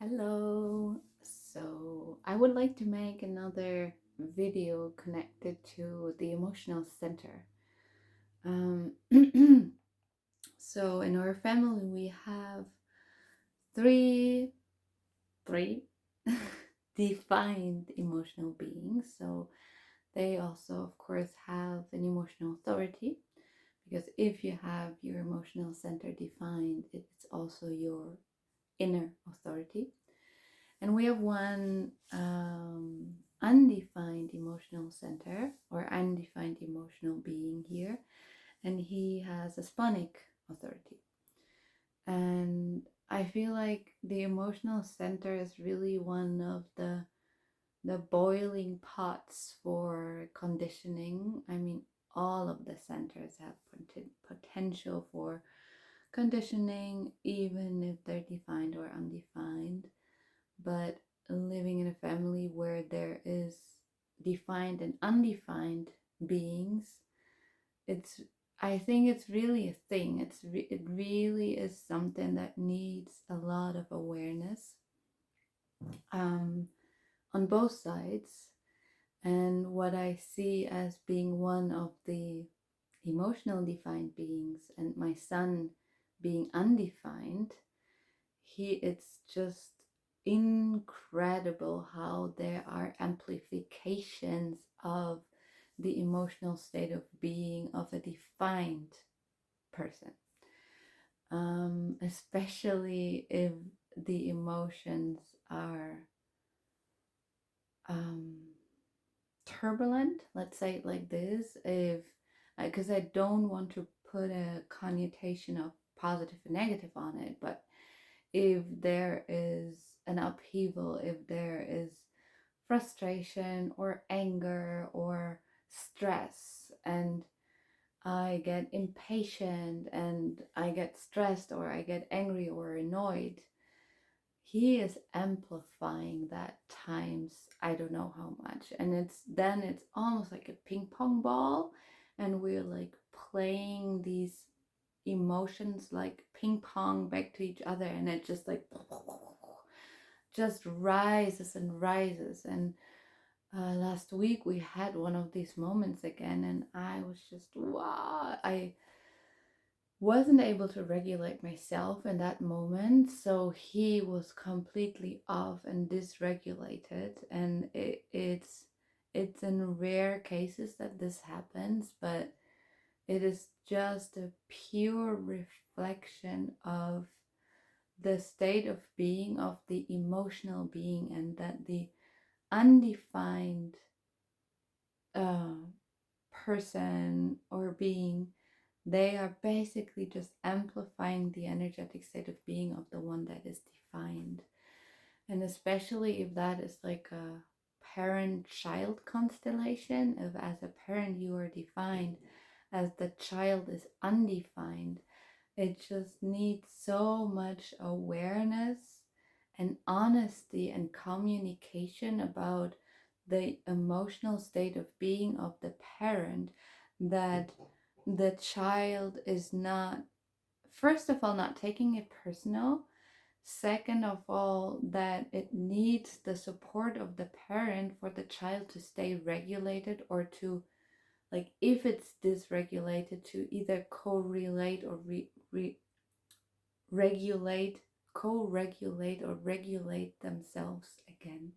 Hello. So I would like to make another video connected to the emotional center. Um, so in our family we have three three defined emotional beings. So they also, of course, have an emotional authority because if you have your emotional center defined, it's also your inner authority. And we have one undefined emotional center or undefined emotional being here, and he has a sponic authority. And I feel like the emotional center is really one of the boiling pots for conditioning. I mean, all of the centers have potential for conditioning, even if they're defined or undefined. But living in a family where there is defined and undefined beings, it's I think it's really a thing. It really is something that needs a lot of awareness um, on both sides. And what I see as being one of the emotional defined beings, and my son being undefined, it's just incredible how there are amplifications of the emotional state of being of a defined person, especially if the emotions are um, turbulent, let's say it like this. If because I don't want to put a connotation of positive and negative on it, but if there is an upheaval, if there is frustration or anger or stress, and I get impatient and I get stressed or I get angry or annoyed, he is amplifying that times I don't know how much. And it's almost like a ping pong ball, and we're like playing these emotions like ping pong back to each other, and it just like just rises and rises. And last week we had one of these moments again, and I was just wow. I wasn't able to regulate myself in that moment, so he was completely off and dysregulated. And it's in rare cases that this happens, but it is just a pure reflection of the state of being of the emotional being, and that the undefined uh, person or being, they are basically just amplifying the energetic state of being of the one that is defined. And especially if that is like a parent-child constellation, if as a parent you are defined, as the child is undefined, it just needs so much awareness and honesty and communication about the emotional state of being of the parent, that the child is not, first of all, not taking it personal. Second of all, that it needs the support of the parent for the child to stay regulated, or to, like, if it's dysregulated, to either correlate or regulate, co-regulate or regulate themselves again.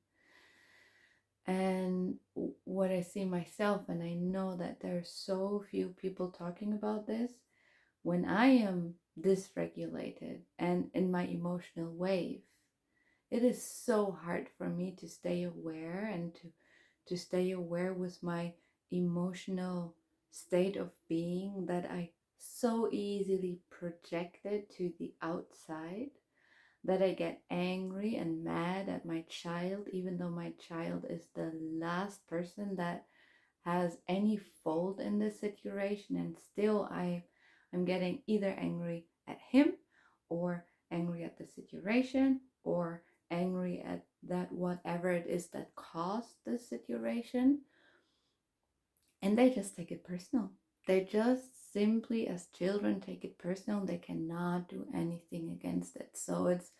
And what I see myself, and I know that there are so few people talking about this, when I am dysregulated and in my emotional wave, it is so hard for me to stay aware and to stay aware with my emotional state of being, that I so easily project it to the outside, that I get angry and mad at my child, even though my child is the last person that has any fault in this situation. And still I'm getting either angry at him, or angry at the situation, or angry at that whatever it is that caused the situation. And they just take it personal. They just simply, as children, take it personal. They cannot do anything against it. So it's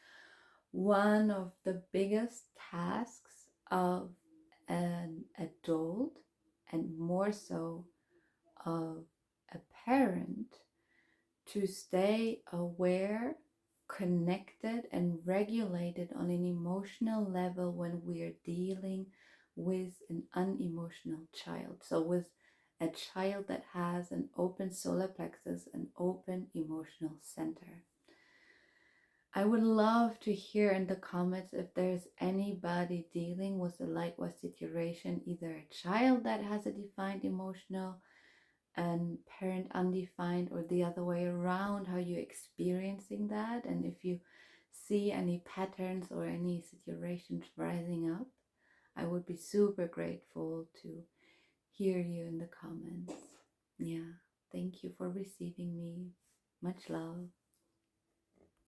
One of the biggest tasks of an adult, and more so of a parent, to stay aware, connected, and regulated on an emotional level when we are dealing with an unemotional child. So, with a child that has an open solar plexus, an open emotional center. I would love to hear in the comments if there's anybody dealing with a likewise situation, either a child that has a defined emotional and parent undefined, or the other way around, how you're experiencing that, and if you see any patterns or any situations rising up. I would be super grateful to hear you in the comments. Yeah, thank you for receiving me. Much love.